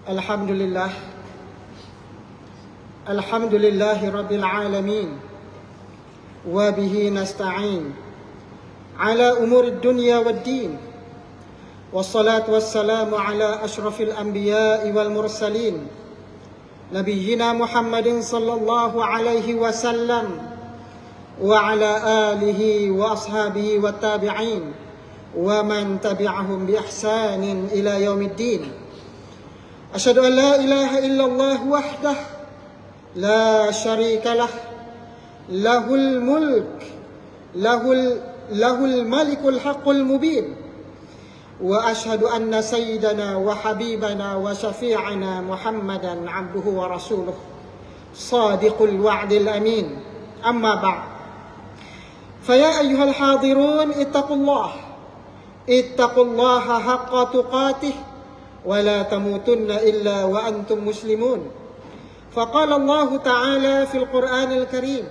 Alhamdulillah. Alhamdulillahi Rabbil Alamin. Wa bihi nasta'in ala umuri dunya wad din. Wassalatu wassalamu ala ashrafil anbiya'i wal mursalin, nabiyyina Muhammadin sallallahu alaihi wasallam wa ala alihi wa ashabihi wat tabi'in wa man tabi'ahum bi ihsanin ila yaumiddin. Asyhadu an la ilaha illallah wahdah la syarika lah, lahul mulk lahul malikul haqqul mubin. Wa asyhadu anna sayyidana wa habibana wa syafi'ana Muhammadan abduhu wa rasuluh sadiqul wa'dil amin. Amma ba'd. Faya ayyuhal hadirun ittaqullaha haqqa tuqatih wa la tamutunna illa wa antum muslimun. Faqala Allah ta'ala fil Qur'anil Karim,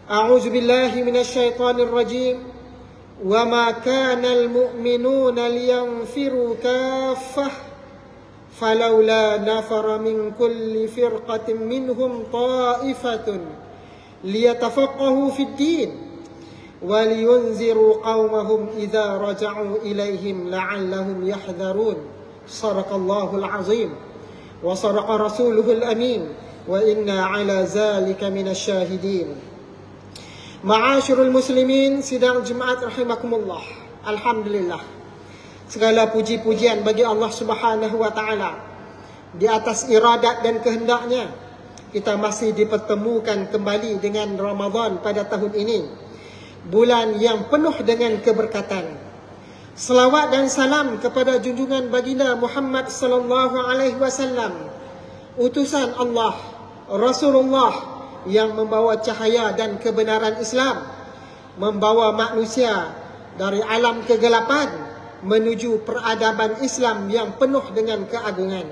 a'udzu billahi minasy syaithanir rajim. وَمَا كَانَ الْمُؤْمِنُونَ لِيَنْفِرُوا كَافَّةً فَلَوْلَا نَفَرَ مِنْ كُلِّ فِرْقَةٍ مِنْهُمْ طَائِفَةٌ لِيَتَفَقَّهُوا فِي الدِّينِ وَلِيُنْذِرُوا قَوْمَهُمْ إِذَا رَجَعُوا إِلَيْهِمْ لَعَلَّهُمْ يَحْذَرُونَ. صدق الله العظيم وصدق رسوله الأمين وإنا على ذلك من الشاهدين. Ma'asyirul muslimin, sidang jemaat rahimakumullah. Alhamdulillah, segala puji-pujian bagi Allah Subhanahu wa taala. Di atas iradat dan kehendaknya kita masih dipertemukan kembali dengan Ramadan pada tahun ini, bulan yang penuh dengan keberkatan. Selawat dan salam kepada junjungan baginda Muhammad sallallahu alaihi wasallam, utusan Allah, Rasulullah yang membawa cahaya dan kebenaran Islam, membawa manusia dari alam kegelapan menuju peradaban Islam yang penuh dengan keagungan.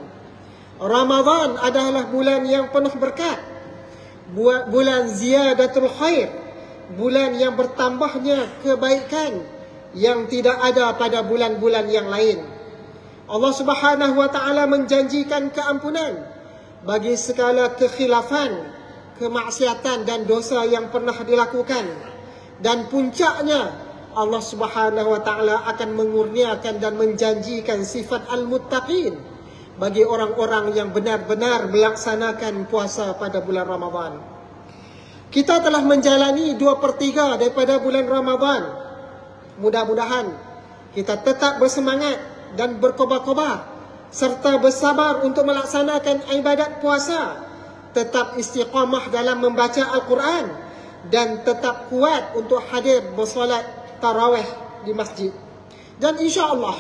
Ramadan adalah bulan yang penuh berkat, bulan ziyadatul khair, bulan yang bertambahnya kebaikan yang tidak ada pada bulan-bulan yang lain. Allah Subhanahu wa taala menjanjikan keampunan bagi segala kekhilafan, kemaksiatan dan dosa yang pernah dilakukan, dan puncaknya Allah Subhanahu wa taala akan mengurniakan dan menjanjikan sifat al-muttaqin bagi orang-orang yang benar-benar melaksanakan puasa pada bulan Ramadan. Kita telah menjalani 2/3 daripada bulan Ramadan. Mudah-mudahan kita tetap bersemangat dan berkobar-kobar serta bersabar untuk melaksanakan ibadat puasa, tetap istiqamah dalam membaca Al-Quran, dan tetap kuat untuk hadir bersolat tarawih di masjid. Dan insya-Allah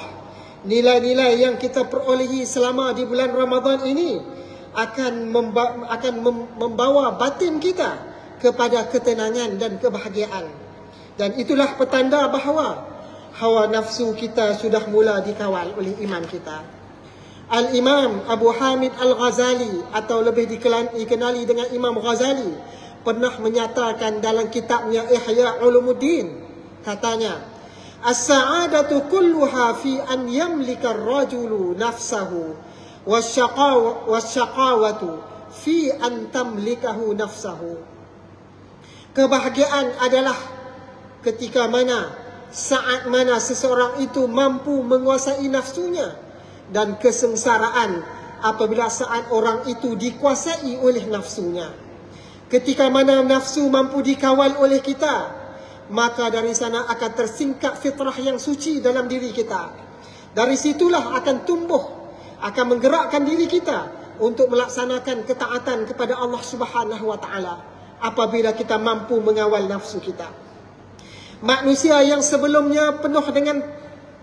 nilai-nilai yang kita perolehi selama di bulan Ramadan ini akan membawa batin kita kepada ketenangan dan kebahagiaan. Dan itulah petanda bahawa hawa nafsu kita sudah mula dikawal oleh iman kita. Al-Imam Abu Hamid Al-Ghazali, atau lebih dikenali dengan Imam Ghazali, pernah menyatakan dalam kitabnya Ihya Ulumuddin, katanya, as-sa'adatu kulluha fi an yamlika ar-rajulu nafsahu wasyaqawatu fi an tamlikahu nafsahu. Kebahagiaan adalah ketika mana, saat mana seseorang itu mampu menguasai nafsunya, dan kesengsaraan apabila saat orang itu dikuasai oleh nafsunya. Ketika mana nafsu mampu dikawal oleh kita, maka dari sana akan tersingkap fitrah yang suci dalam diri kita. Dari situlah akan tumbuh, akan menggerakkan diri kita untuk melaksanakan ketaatan kepada Allah Subhanahu wa taala apabila kita mampu mengawal nafsu kita. Manusia yang sebelumnya penuh dengan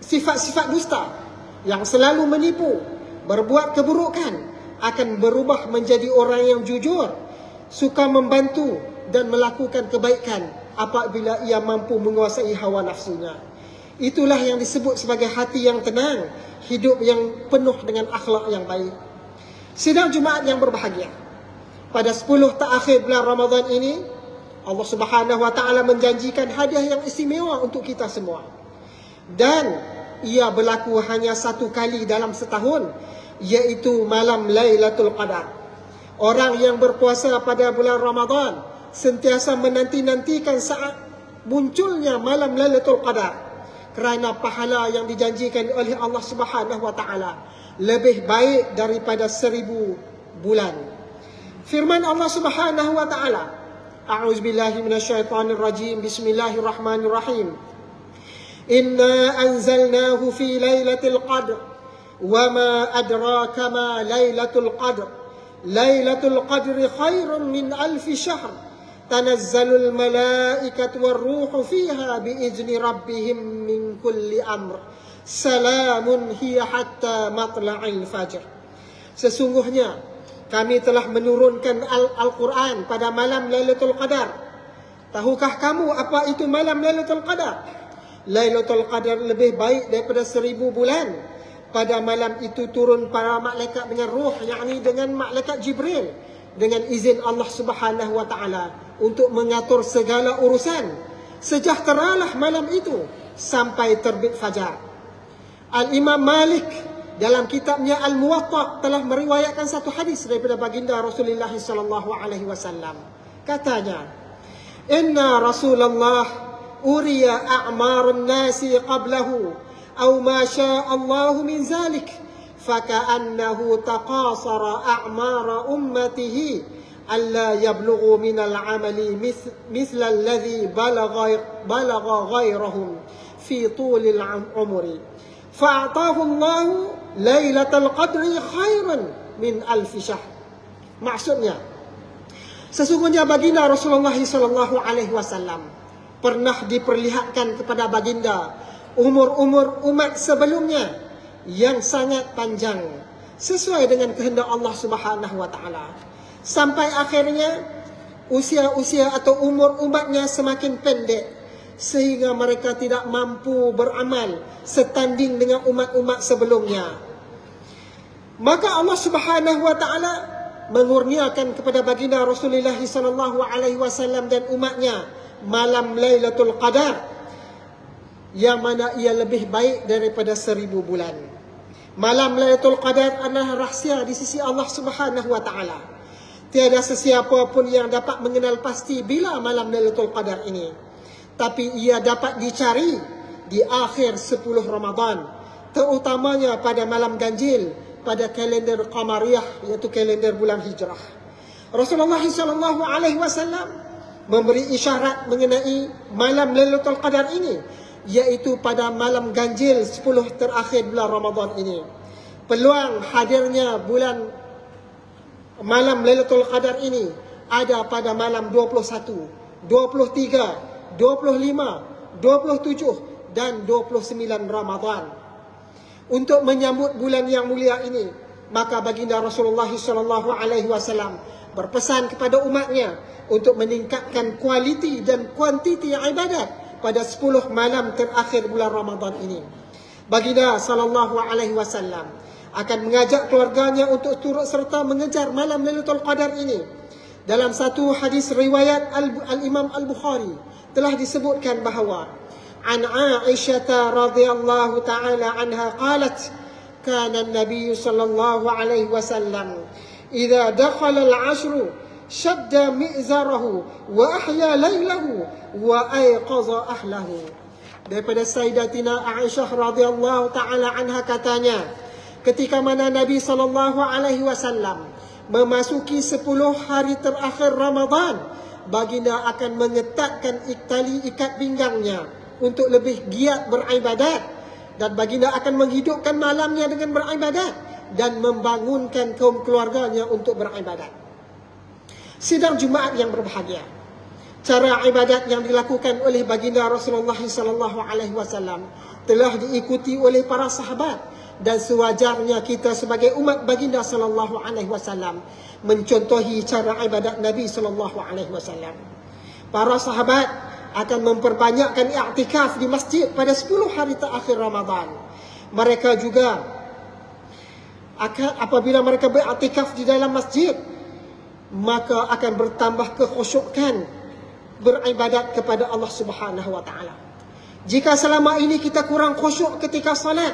sifat-sifat dusta, yang selalu menipu, berbuat keburukan, akan berubah menjadi orang yang jujur, suka membantu dan melakukan kebaikan apabila ia mampu menguasai hawa nafsunya. Itulah yang disebut sebagai hati yang tenang, hidup yang penuh dengan akhlak yang baik. Sidang Jumaat yang berbahagia, pada 10 terakhir bulan Ramadan ini, Allah Subhanahu wa taala menjanjikan hadiah yang istimewa untuk kita semua. Dan ia berlaku hanya satu kali dalam setahun, yaitu malam Lailatul Qadar. Orang yang berpuasa pada bulan Ramadan sentiasa menanti-nantikan saat munculnya malam Lailatul Qadar, kerana pahala yang dijanjikan oleh Allah Subhanahu wa taala lebih baik daripada 1000 bulan. Firman Allah Subhanahu wa taala, A'udzubillahi minasyaitonirrajim. Bismillahirrahmanirrahim. Inna anzalnahu fi lailatul qadr wa ma adraka ma lailatul qadr. Lailatul qadri khairun min alfi syahr. Tanazzalul malaikatu warruhu fiha biizni rabbihim min kulli amr. Salamun hiya hatta matla'il fajr. Sesungguhnya kami telah menurunkan Al-Quran pada malam Lailatul Qadar. Tahukah kamu apa itu malam Lailatul Qadar? Lailatul Qadar lebih baik daripada 1000 bulan. Pada malam itu turun para malaikat dengan ruh, yakni dengan malaikat Jibril, dengan izin Allah Subhanahu wa taala untuk mengatur segala urusan. Sejahteralah malam itu sampai terbit fajar. Al-Imam Malik dalam kitabnya Al-Muwatta telah meriwayatkan satu hadis daripada baginda Rasulullah sallallahu alaihi wasallam. Katanya, "Inna Rasulullah uriya a'marun nasi qablahu aw ma syaa Allah min zalik, faka'annahu taqasara a'mara ummatihi alla yablughu min al-'amali mithla alladhi balagha ghayrahum fi tulil 'umri. Fa'atahu Allah Lailatul Qadri khairan min alfi syahr." Maksudnya, sesungguhnya baginda Rasulullah sallallahu alaihi wasallam pernah diperlihatkan kepada baginda umur-umur umat sebelumnya yang sangat panjang sesuai dengan kehendak Allah Subhanahu wa taala, sampai akhirnya usia-usia atau umur umatnya semakin pendek sehingga mereka tidak mampu beramal setanding dengan umat-umat sebelumnya. Maka Allah Subhanahu wa taala mengurniakan kepada baginda Rasulullah sallallahu alaihi wasallam dan umatnya malam Lailatul Qadar, yang mana ia lebih baik daripada 1000 bulan. Malam Lailatul Qadar adalah rahsia di sisi Allah Subhanahu wa taala. Tiada sesiapa pun yang dapat mengenal pasti bila malam Lailatul Qadar ini, tapi ia dapat dicari di akhir 10 Ramadan, terutamanya pada malam ganjil pada kalender Qamariyah, iaitu kalender bulan Hijrah. Rasulullah sallallahu alaihi wasallam memberi isyarat mengenai malam Lailatul Qadar ini, iaitu pada malam ganjil 10 terakhir bulan Ramadan ini. Peluang hadirnya bulan malam Lailatul Qadar ini ada pada malam 21, 23, 25, 27 dan 29 Ramadan. Untuk menyambut bulan yang mulia ini, maka baginda Rasulullah sallallahu alaihi wasallam berpesan kepada umatnya untuk meningkatkan kualiti dan kuantiti ibadat pada 10 malam terakhir bulan Ramadan ini. Baginda sallallahu alaihi wasallam akan mengajak keluarganya untuk turut serta mengejar malam Lailatul Qadar ini. Dalam satu hadis riwayat Al-Imam Al-Bukhari telah disebutkan bahawa عن عائشة رضي الله تعالى عنها قالت كان النبي صلى الله عليه وسلم إذا دخل العشر شد مئزره وأحيا ليله وأيقظ أهله. Daripada Sayyidatina Aisyah radhiyallahu taala anha katanya, ketika mana Nabi sallallahu alaihi wasallam memasuki 10 hari terakhir Ramadan, baginda akan mengetatkan tali ikat pinggangnya untuk lebih giat beribadat, dan baginda akan menghidupkan malamnya dengan beribadat dan membangunkan kaum keluarganya untuk beribadat. Sidang Jumaat yang berbahagia, cara ibadat yang dilakukan oleh baginda Rasulullah sallallahu alaihi wasallam telah diikuti oleh para sahabat, dan sewajarnya kita sebagai umat baginda sallallahu alaihi wasallam mencontohi cara ibadat Nabi sallallahu alaihi wasallam. Para sahabat akan memperbanyakkan i'tikaf di masjid pada 10 hari terakhir Ramadan. Mereka juga apabila mereka beriktikaf di dalam masjid, maka akan bertambah kekhusyukan beribadat kepada Allah Subhanahu wa taala. Jika selama ini kita kurang khusyuk ketika salat,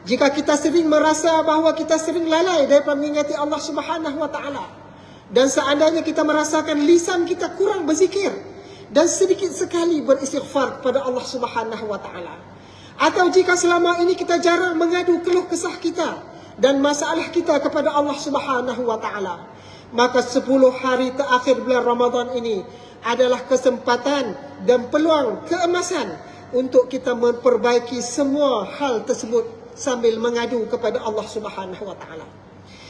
Jika kita sering merasa bahawa kita sering lalai daripada mengingati Allah Subhanahu wa taala, dan seandainya kita merasakan lisan kita kurang berzikir dan sedikit sekali beristighfar kepada Allah Subhanahu wa taala, atau jika selama ini kita jarang mengadu keluh kesah kita dan masalah kita kepada Allah Subhanahu wa taala, maka 10 hari terakhir bulan Ramadan ini adalah kesempatan dan peluang keemasan untuk kita memperbaiki semua hal tersebut sambil mengadu kepada Allah Subhanahu wa taala.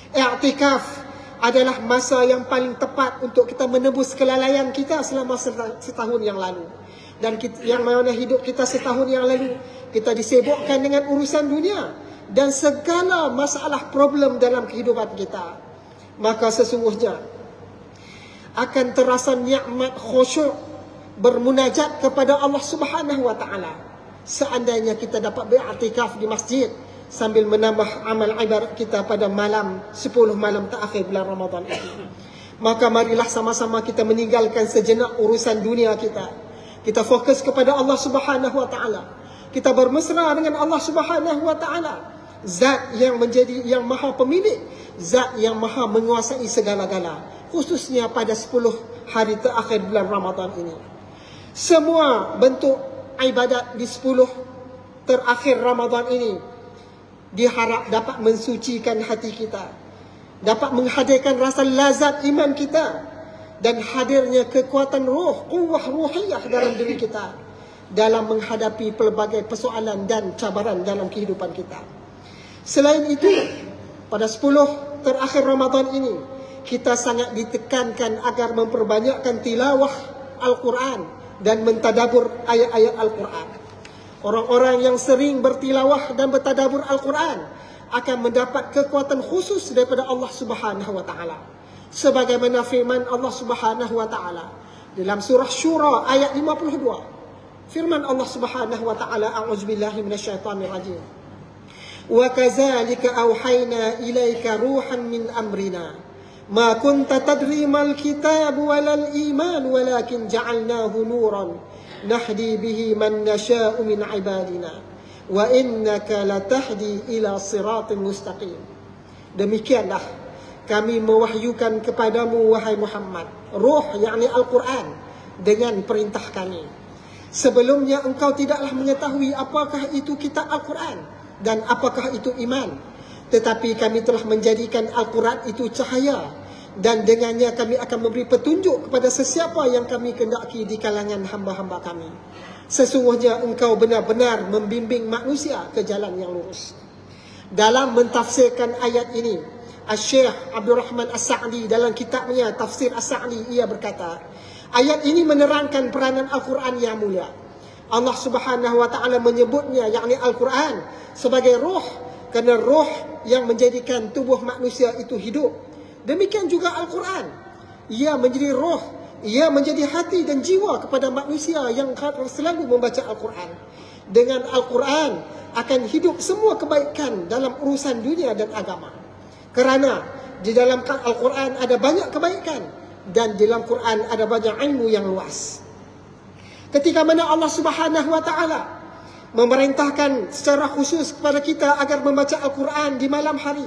I'tikaf adalah masa yang paling tepat untuk kita menebus kelalaian kita selama setahun yang lalu. Dan kita, yang mana hidup kita setahun yang lalu, kita disibukkan dengan urusan dunia dan segala masalah problem dalam kehidupan kita. Maka sesungguhnya akan terasa nikmat khusyuk bermunajat kepada Allah Subhanahu wa taala seandainya kita dapat beriktikaf di masjid sambil menambah amal ibadat kita pada malam 10 malam terakhir bulan Ramadan ini. Maka marilah sama-sama kita meninggalkan sejenak urusan dunia kita. Kita fokus kepada Allah Subhanahu wa taala. Kita bermesra dengan Allah Subhanahu wa taala, zat yang maha pemilik, zat yang maha menguasai segala-gala, khususnya pada 10 hari terakhir bulan Ramadan ini. Semua bentuk ibadat di 10 terakhir Ramadan ini diharap dapat mensucikan hati kita, dapat menghadirkan rasa lazat iman kita, dan hadirnya kekuatan roh, quwwah ruhiyah dalam diri kita dalam menghadapi pelbagai persoalan dan cabaran dalam kehidupan kita. Selain itu, pada 10 terakhir Ramadan ini, kita sangat ditekankan agar memperbanyakkan tilawah Al-Quran dan mentadabur ayat-ayat Al-Quran. Orang-orang yang sering bertilawah dan bertadabur Al-Quran akan mendapat kekuatan khusus daripada Allah Subhanahu wa taala. Sebagaimana firman Allah Subhanahu wa taala dalam surah Syura ayat 52. Firman Allah Subhanahu wa taala, a'udzubillahi minasyaitonir rajim. Wa kadzalika auhayna ilaika ruhan min amrina ma kunta tadri mal kitab walal iman walakin ja'alnahu nuran nahdi bihi man nasha'u min ibadina wa innaka latahdi ila siratin mustaqim. Demikianlah kami mewahyukan kepadamu wahai Muhammad ruh, yakni Al-Quran, dengan perintah kami. Sebelumnya engkau tidaklah mengetahui apakah itu kitab Al-Quran dan apakah itu iman, tetapi kami telah menjadikan Al-Quran itu cahaya, dan dengannya kami akan memberi petunjuk kepada sesiapa yang kami kehendaki di kalangan hamba-hamba kami. Sesungguhnya engkau benar-benar membimbing manusia ke jalan yang lurus. Dalam mentafsirkan ayat ini, Syekh Abdul Rahman As-Sa'di dalam kitabnya Tafsir As-Sa'di, ia berkata, ayat ini menerangkan peranan Al-Quran yang mulia. Allah Subhanahu wa taala menyebutnya, yakni Al-Quran, sebagai roh, kerana roh yang menjadikan tubuh manusia itu hidup. Demikian juga Al-Quran, ia menjadi roh, ia menjadi hati dan jiwa kepada manusia yang selalu membaca Al-Quran. Dengan Al-Quran akan hidup semua kebaikan dalam urusan dunia dan agama. Kerana di dalam Al-Quran ada banyak kebaikan, dan di dalam Quran ada banyak ilmu yang luas. Ketika mana Allah Subhanahu wa taala memerintahkan secara khusus kepada kita agar membaca Al-Quran di malam hari,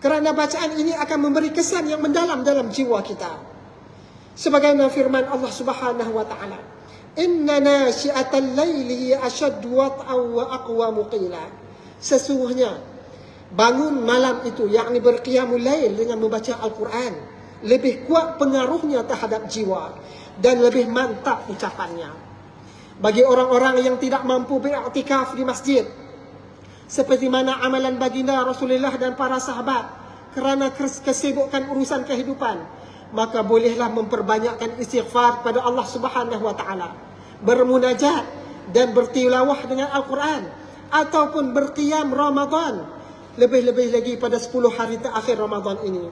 kerana bacaan ini akan memberi kesan yang mendalam dalam jiwa kita. Sebagaimana firman Allah Subhanahu wa taala, "Inna nasyi'atal laili ashaddu wat'an wa aqwamu qila." Sesungguhnya bangun malam itu, yakni berqiyamul lail dengan membaca Al-Quran, lebih kuat pengaruhnya terhadap jiwa dan lebih mantap ucapannya. Bagi orang-orang yang tidak mampu beriktikaf di masjid, seperti mana amalan baginda Rasulullah dan para sahabat, kerana kesibukan urusan kehidupan, maka bolehlah memperbanyakkan istighfar kepada Allah Subhanahu wa taala, bermunajat dan bertilawah dengan Al-Quran, ataupun berqiyam Ramadan, lebih-lebih lagi pada 10 hari terakhir Ramadan ini.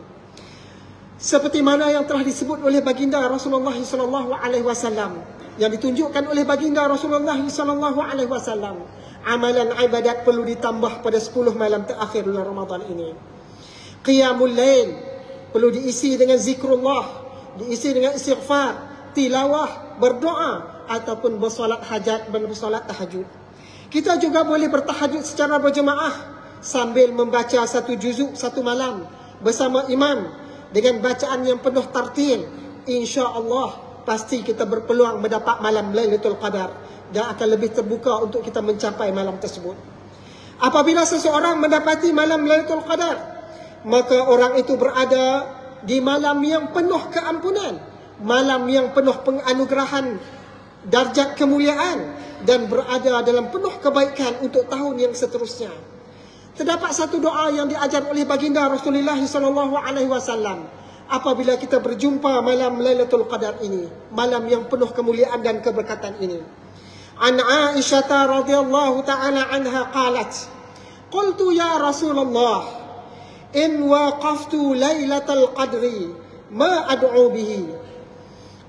Seperti mana yang telah disebut oleh baginda Rasulullah sallallahu alaihi wasallam, yang ditunjukkan oleh baginda Rasulullah sallallahu alaihi wasallam, amalan ibadat perlu ditambah pada 10 malam terakhir bulan Ramadan ini. Qiyamul lail perlu diisi dengan zikrullah, diisi dengan istighfar, tilawah, berdoa, ataupun bersolat hajat dan bersolat tahajud. Kita juga boleh bertahajud secara berjemaah sambil membaca satu juzuk satu malam bersama imam dengan bacaan yang penuh tartil, insya-Allah pasti kita berpeluang mendapat malam Lailatul Qadar dan akan lebih terbuka untuk kita mencapai malam tersebut. Apabila seseorang mendapati malam Lailatul Qadar, maka orang itu berada di malam yang penuh keampunan, malam yang penuh penganugerahan, darjat kemuliaan, dan berada dalam penuh kebaikan untuk tahun yang seterusnya. Terdapat satu doa yang diajar oleh baginda Rasulullah SAW apabila kita berjumpa malam Lailatul Qadar ini, malam yang penuh kemuliaan dan keberkatan ini. An Aisyah radhiyallahu ta'ala anha qalat, qultu ya Rasulullah, in waqaftu Lailatul Qadri ma ad'u bihi.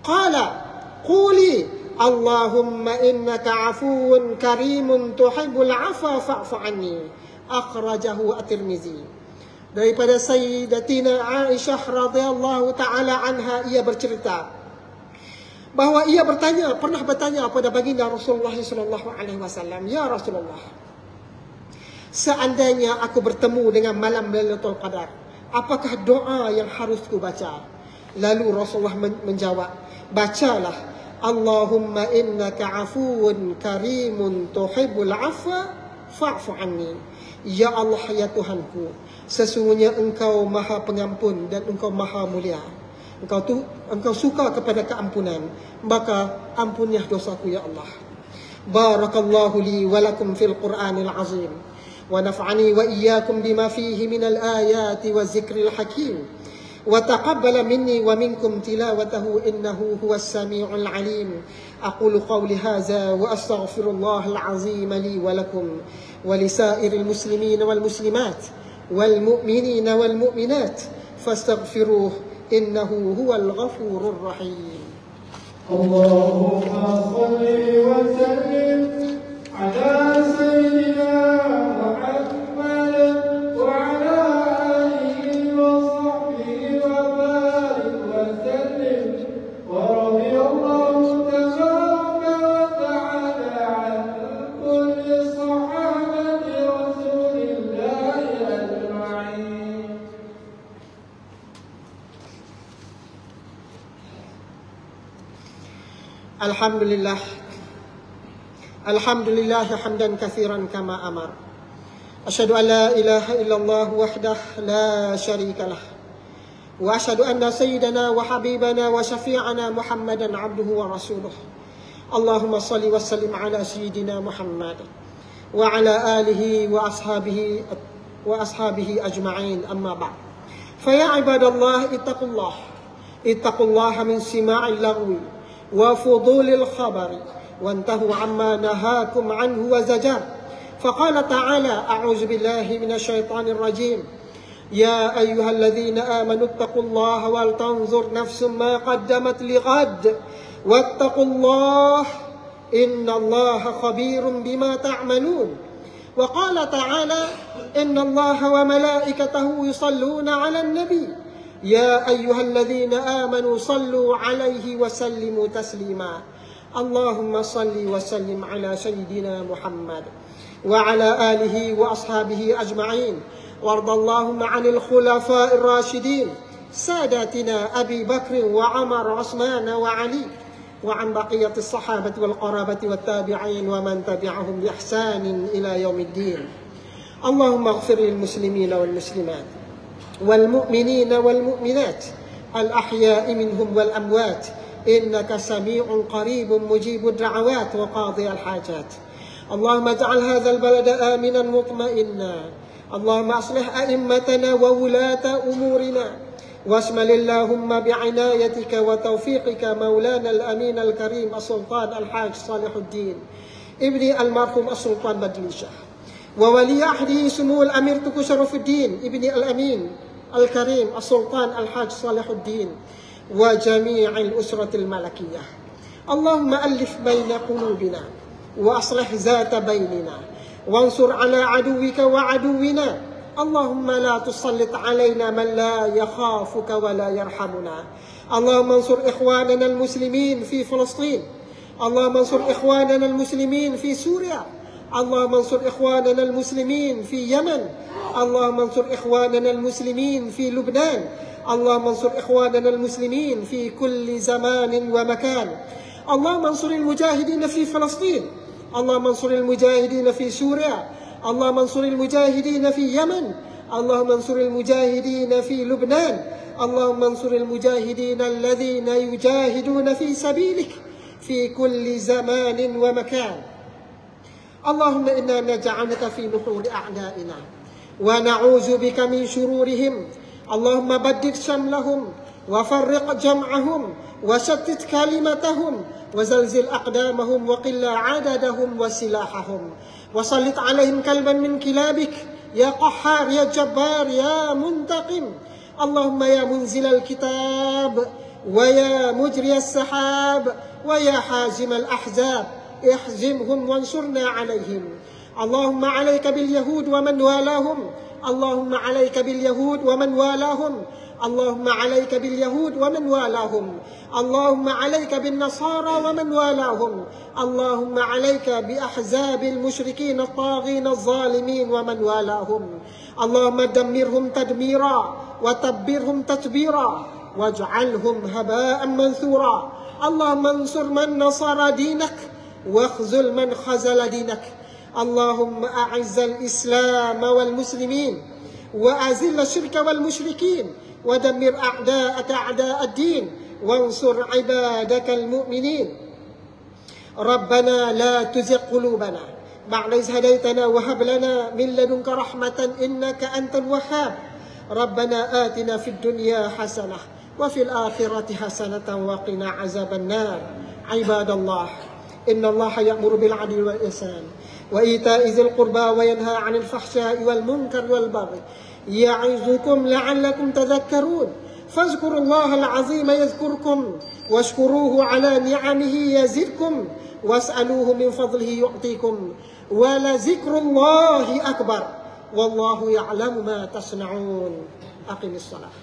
Qala quli Allahumma innaka afuwun karimun tuhibbul afwa fa'fu anni. Akhrajahu At-Tirmizi. Daripada Sayyidatina Aisyah radhiyallahu ta'ala anha, ia bercerita bahawa ia pernah bertanya kepada baginda Rasulullah SAW, ya Rasulullah, seandainya aku bertemu dengan malam Lailatul Qadar, apakah doa yang harus ku baca? Lalu Rasulullah menjawab, bacalah Allahumma innaka afuwun karimun tuhibbul afwa fa'fu anni. Ya Allah, ya Tuhanku, sesungguhnya Engkau Maha Pengampun dan Engkau Maha Mulia. Engkau suka kepada keampunan, maka ampunilah dosaku ya Allah. Barakallahu li wa lakum fil Qur'anil azim wa naf'ani wa iyyakum bima fihi minal ayati wa zikril hakim. وتقبل مني ومنكم تلاوته إنه هو السميع العليم. أقول قولي هذا وأستغفر الله العظيم لي ولكم ولسائر المسلمين والمسلمات والمؤمنين والمؤمنات فاستغفروه إنه هو الغفور الرحيم. اللهم صل وسلم على سيدنا محمد وعلى Alhamdulillah. Alhamdulillah hamdan katsiran kama amar. Asyhadu an la ilaha illallah wahdah la syarikalah. Wa asyhadu anna sayyidana wa habibana wa syafi'ana Muhammadan abduhu wa rasuluh. Allahumma salli wa sallim ala sayyidina Muhammad wa ala alihi wa ashabihi ajma'in, amma ba'd. Fa ya ibadallah ittaqullaha min sima'il lagwi وفضول الخبر وانتهوا عما نهاكم عنه وزجر. فقال تعالى أعوذ بالله من الشيطان الرجيم يا أيها الذين آمنوا اتقوا الله ولتنظر نفس ما قدمت لغد واتقوا الله إن الله خبير بما تعملون. وقال تعالى إن الله وملائكته يصلون على النبي يا أيها الذين آمنوا صلوا عليه وسلموا تسليما. اللهم صل وسلم على سيدنا محمد وعلى آله وأصحابه أجمعين. وارض اللهم عن الخلفاء الراشدين ساداتنا أبي بكر وعمر وعثمان وعلي وعن بقية الصحابة والقرابة والتابعين ومن تبعهم بإحسان إلى يوم الدين. اللهم اغفر للمسلمين والمسلمات والمؤمنين والمؤمنات الأحياء منهم والأموات إنك سميع قريب مجيب الدعوات وقاضي الحاجات. اللهم اجعل هذا البلد آمنا مطمئنا. اللهم أصلح أئمتنا وولاة أمورنا واشمل اللهم بعنايتك وتوفيقك مولانا الأمين الكريم السلطان الحاج صالح الدين ابن المرحوم السلطان بدليشة وولي عهده سمو الأمير تكو شرف الدين ابن الأمين الكريم السلطان الحاج صالح الدين وجميع الأسرة الملكية. اللهم ألف بين قلوبنا وأصلح ذات بيننا وانصر على عدوك وعدونا. اللهم لا تسلط علينا من لا يخافك ولا يرحمنا. اللهم انصر إخواننا المسلمين في فلسطين. اللهم انصر إخواننا المسلمين في سوريا. اللهم انصر إخواننا المسلمين في يمن، اللهم انصر إخواننا المسلمين في لبنان، اللهم انصر إخواننا المسلمين في كل زمان ومكان. اللهم انصر المجاهدين في فلسطين، اللهم انصر المجاهدين في سوريا، اللهم انصر المجاهدين في يمن، اللهم انصر المجاهدين في لبنان، اللهم انصر المجاهدين الذين يجاهدون في سبيلك في كل زمان ومكان. اللهم إنا نجعلك في نحور أعدائنا ونعوذ بك من شرورهم. اللهم بدد شملهم وفرق جمعهم وشتت كلمتهم وزلزل أقدامهم وقل عددهم وسلاحهم وسلط عليهم كلبا من كلابك يا قهار يا جبار يا منتقم. اللهم يا منزل الكتاب ويا مجري السحاب ويا حازم الأحزاب احزمهم وانصرنا عليهم. اللهم عليك باليهود ومن والاهم، اللهم عليك باليهود ومن والاهم، اللهم عليك باليهود ومن والاهم، اللهم عليك بالنصارى ومن والاهم، اللهم عليك بأحزاب المشركين الطاغين الظالمين ومن والاهم. اللهم دمرهم تدميرا وتبرهم تتبيرا واجعلهم هباء منثورا. اللهم انصر من نصر دينك واخذل من خذل دينك. اللهم أعز الإسلام والمسلمين وأذل الشرك والمشركين ودمر أعداءك أعداء الدين وانصر عبادك المؤمنين. ربنا لا تزغ قلوبنا بعد إذ هديتنا وهب لنا من لدنك رحمة إنك أنت الوهاب. ربنا آتنا في الدنيا حسنة وفي الآخرة حسنة وقنا عذاب النار. عباد الله، إن الله يأمر بالعدل والإحسان وإيتاء ذي القربى وينهى عن الفحشاء والمنكر والبغي يعظكم لعلكم تذكرون. فاذكروا الله العظيم يذكركم واشكروه على نعمه يزدكم واسألوه من فضله يعطيكم ولذكر الله أكبر والله يعلم ما تصنعون. أقم الصلاة.